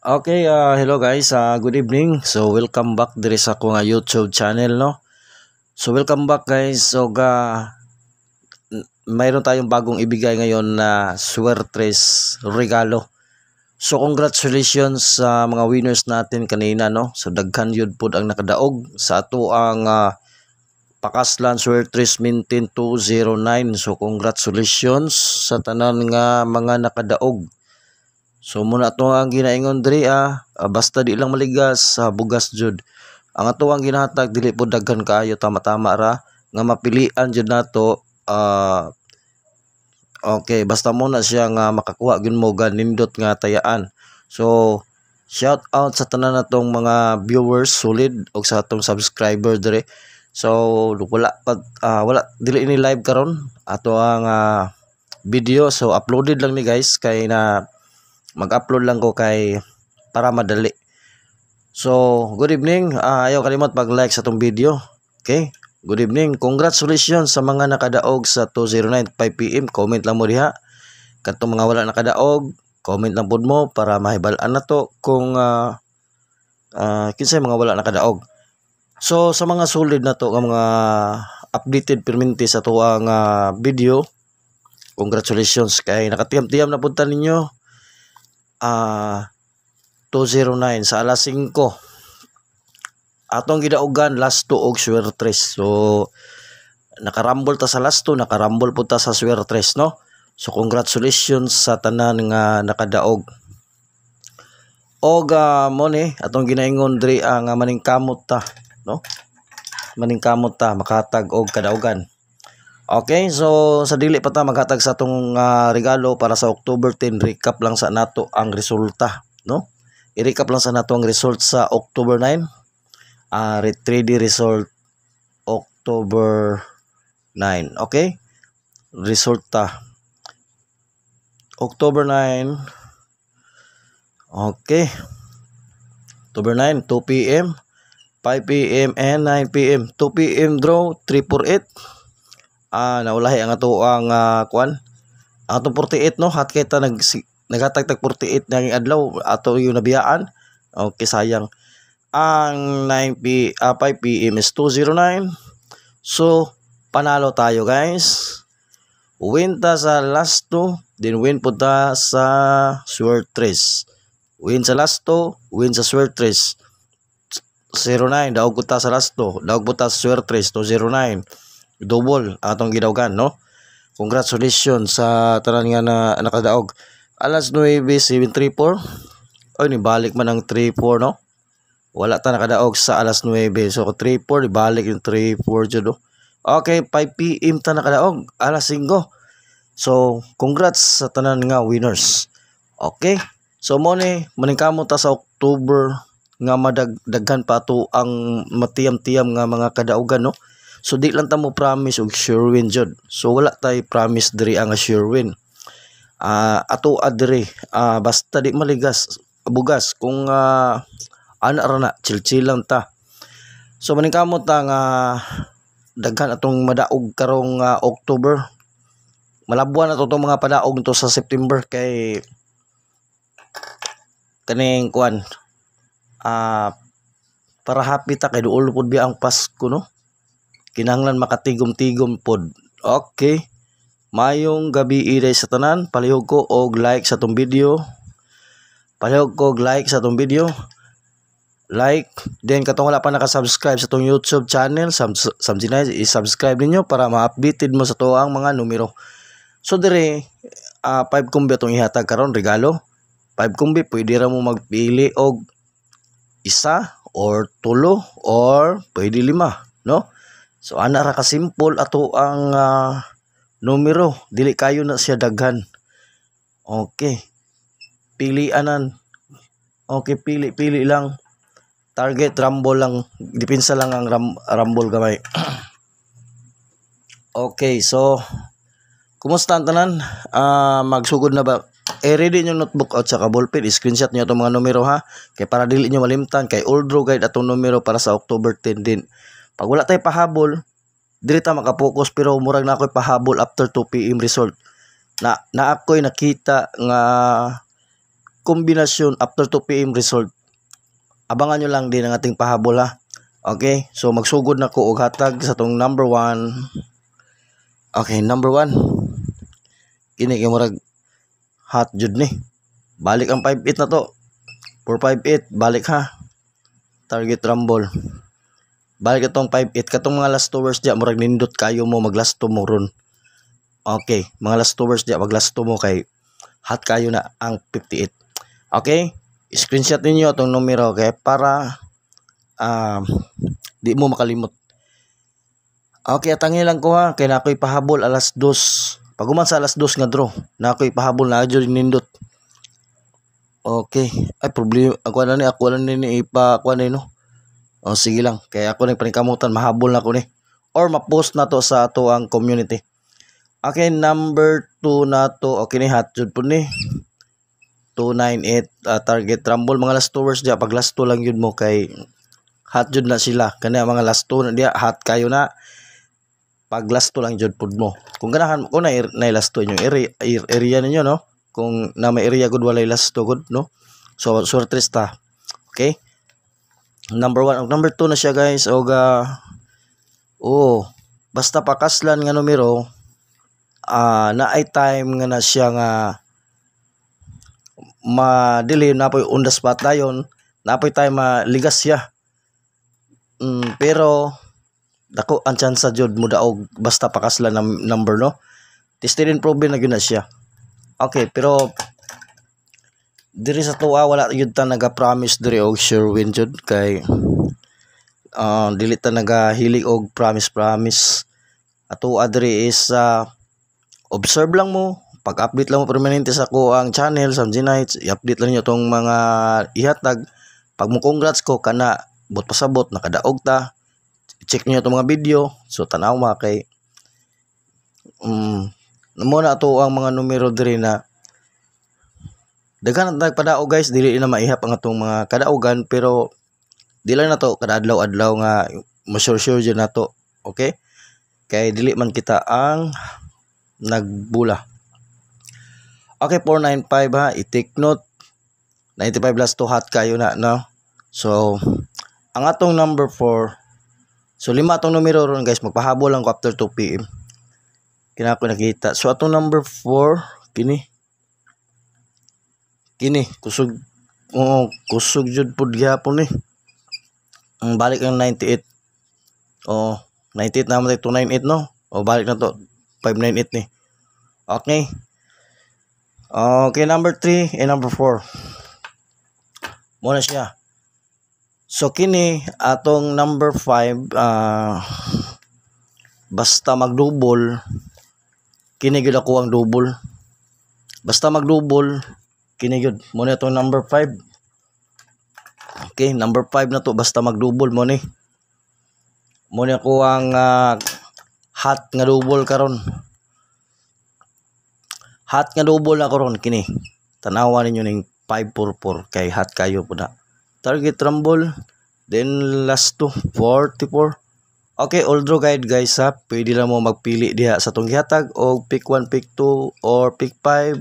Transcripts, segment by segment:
Okay, hello guys, good evening. So welcome back diri sa akong YouTube channel, no. So welcome back guys. So mayroon tayong bagong ibigay ngayon na swertres regalo. So congratulations sa mga winners natin kanina, no. So daghan yun pod ang nakadaog sa ato ang Pakaslan Swertres Mintin 209. So congratulations sa tanan nga mga nakadaog. So muna ato ang ginaingon diri basta di lang maligas sa bugas jud. Ang ato ang ginahatag dili po daghan kaayo, tama-tama ra nga mapilian jud nato. Okay, basta muna siya nga makakuha gyud mo ganindot nga tayaan. So shout out sa tanan natong mga viewers solid og sa atong subscriber diri. So wala dili ini live karon ato ang video. So uploaded lang ni guys kay na mag-upload lang ko kay para madali. So, good evening. Ayaw kalimot pag-like sa tong video. Okay? Good evening. Congratulations sa mga nakadaog sa 209 5 PM. Comment lang mo diha. Katong mga wala nakadaog, comment lang pud mo para mahibal-an nato kung kinsay mga wala nakadaog. So, sa mga solid nato nga mga updated perminti sa tuwang video, congratulations kay nakatiyam-tiyam na punta ninyo. 209 sa alas 5 atong gidaugan last 2 og swertres. So nakarambol ta sa last 2, nakarambol po ta sa swertres, no. So congratulations sa tanan nga nakadaog. Og mo ni atong ginaingon diri ang maningkamot ta, no. Maningkamot ta makatag og kadaugan. Okay, so sa dili pa ta maghatag sa atong regalo para sa October 10, recap lang sa nato ang resulta, no? I-recap lang sa nato ang result sa October 9. 3D result October 9. Okay? Resulta October 9. Okay. October 9, 2 PM, 5 PM and 9 PM. 2 PM draw 348. Naulahi ang ato ang kuan. Ang atong 48, no, hat kita naghatag 48 na yung adlaw ato yung nabiyaan. Okay, sayang. Ang 5 PM is 209. So panalo tayo guys. Win ta sa last 2, then win po ta sa swertres. Win sa last 2, win sa swertres. 09 daog po ta sa last 2, daog po ta sa swertres 209. Double atong gidawgan, no. Congratulations sa tanan nga na nakadaog. Alas 9:734. Oy, ni balik man ang 34, no. Wala ta nakadaog sa alas 9. So 34 ibalik yung 34 jud, no. Okay, 5 PM ta nakadaog alas 5. So congrats sa tanan nga winners. Okay, so mo ni maningkamot ta sa October nga madagdagan pa to ang matiyam-tiyam nga mga kadaugan, no. So di lang ta mo promise og sure win jud. So wala tay promise diri ang sure win. Ato adri basta di maligas bugas kung ana ra na chill lang ta. So maningkamot ta nga daghan atong madaog karong October. Malabuan na to tong mga padaog to sa September kay kaning kuan para happy ta kay duol pud biya ang Pasko, no. Kinahanglan makatigom-tigom pod. Okay. Mayong gabi iday sa tanan. Palihog ko og like sa tong video. Palihog ko og like sa tong video. Like. Then katong wala pa nakasubscribe sa tong YouTube channel, samjinay i-subscribe ninyo para ma-updated mo sa tuang mga numero. So dire 5 kumbi atong ihatag karon regalo. 5 kumbi pwede ra mo magpili og isa or tulo or pwede 5, no. So ana ra ka simple ato ang numero, dili kayo na siya daghan. Okay. Pilianan. Okay, pili lang. Target rumble lang, depensa lang ang rumble gamay. Okay, so kumusta ang tanan? Magsugod na ba? Ready yung notebook at saka ballpen, screenshot niyo itong mga numero, ha. Kay para dili niyo malimtan kay old draw guide atong numero para sa October 10 din. Pag wala tay pahabol, dili ta makapokus, pero murag na ako'y pahabol after 2 PM result. Na ako'y nakita nga kombinasyon after 2 PM result. Abangan nyo lang din ang ating pahabol ha. Okay, so magsugod na ko og hatag sa tong number 1. Okay, number 1. Kini kay murag hot jud ni. Balik ang 5-8 na to. 4-5-8, balik ha. Target rumble. Balik itong 5-8. Katong mga last 2 hours diya, murag nindot kayo mo mag-last 2 mo ron. Okay, mga last 2 hours diya, mag-last 2 mo kay hot kayo na ang 58. Okay, screenshot ninyo itong numero okay, para di mo makalimot. Okay, atangin lang ko ha. Kaya na ako'y pahabol alas 2. Pag uman sa alas 2 nga draw, na ako'y pahabol na adyo nindot. Okay. Ay, problema. Ako na ni ipa-kuha na no. O, sige lang. Kaya ako nagpanikamutan. Mahabol na ko ni. Or ma-post na to sa ato ang community. Okay, number 2 na to. Okay ni, hotjud po ni. 298 target rumble. Mga last 2 hours diya. Pag last 2 lang yun mo kay hotjud na sila. Kanya mga last 2 na diya. Hot kayo na. Pag last 2 lang jud pod mo. Kung ganahan ko na last 2 yung area ninyo no. Kung na may area good walay last 2 good no. So sortrista. Okay? Number 1 o number 2 na siya guys. Og basta pakaslan nga numero na ay time nga na siya nga madili na po on the spot dayon. Na po time ligas siya. Pero dako ang chance jud mo daog basta pakaslan ng number no. Tested and proven na gyud na siya. Okay, pero diri sa tuwa wala yun ta naga-promise diri og sure win jud kay dili ta nagahilig og promise. Ato diri is observe lang mo, pag-update lang mo permanente sa ko ang channel Samji Nights, i-update lang niyo tong mga ihatag. Pag mo congrats ko kana bot pasabot nakadaog ta. Check niyo tong mga video, so tanaw ma kay muna ato ang mga numero diri na daghan nagpadaog guys, dili na maihap ang atong mga kadaogan pero di lang na to kada adlaw nga ma-sure dyan na to. Okay? Kay dili man kita ang nagbula. Okay, 495 ha, i-take note. 95 plus 2 hot kayo na no. So ang atong number 4, so 5 atong numero ron guys, magpahabol lang ko after 2 PM. Kina ko nakita. So atong number 4 kini kusog jud pud gyapon ni. Ang balik ang 98. 98 na matay 298 no. Balik na to 598 ni. Okay. Okay, number 3 and number 4. Muna siya. So kini atong number 5 basta mag-double kini gyud ako ang double. Basta mag-double kini gyud mo na itong number 5. Okay, number 5 na to basta mag-double mo ni. Mo na ko ang hot nga double karon. Hot nga double na karon kini. Tanawa ninyo ning 544 kay hot kayo po na. Target rumble then last to 44. Okay, all draw guide guys ha. Pwede lang mo magpili diha sa tong gihatag o pick 1, pick 2 or pick 5.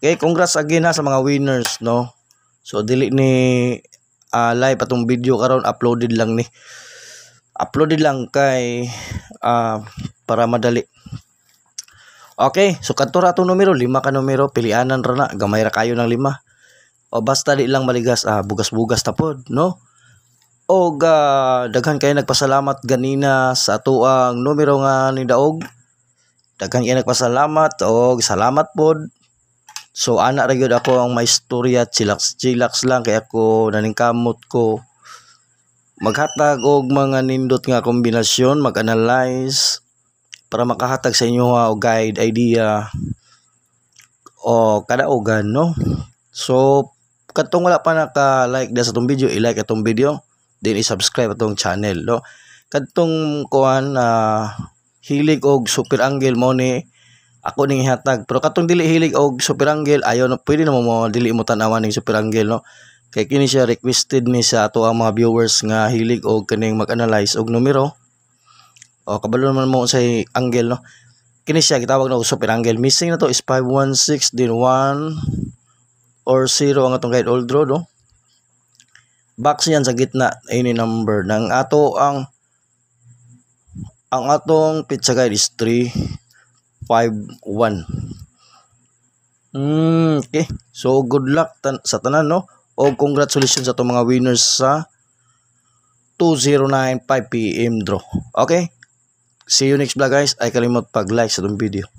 Okay, congrats again ha sa mga winners no. So dili ni live atong video karon, uploaded lang ni. Uploaded lang kay para madali. Okay, so kadto ra atong numero, 5 ka numero, pilianan ra na, gamay ra kayo ng 5. O basta di lang maligas, bugas-bugas ta pod no. O daghan kayo nagpasalamat ganina sa ato ang numero nga ni daog. Daghan kayo nagpasalamat o salamat pod. So ana ra gyud ako ang may istorya, chillax lang kay ako naningkamot ko maghatag og mga nindot nga kombinasyon, mag-analyze para makahatag sa inyo og guide, idea o kadaogan no. So katong wala pa naka-like da sa tong video, i-like atong video, then i-subscribe atong channel no. Kadtong kuan hilig og super angle mo ni ako ning ihatag, pero katong dili hilig og super angle ayo na pwede na mo dili mo tan-awan ning super angle no. Kay kini siya requested ni sa ato ang mga viewers nga hilig og kaning mag-analyze og numero o kabalo naman mo sa angle no. Kini siya gitawag na og super angle. Missing na to is 516 din 1. or 0 ang atong guide all draw, no? Box yan sa gitna, any number. Nang ang atong pizza guide is 3, 5, 1. Okay. So, good luck sa tanan, no? O congratulations sa itong mga winners sa 2095 PM draw. Okay? See you next vlog, guys. Ay kalimot pag-like sa itong video.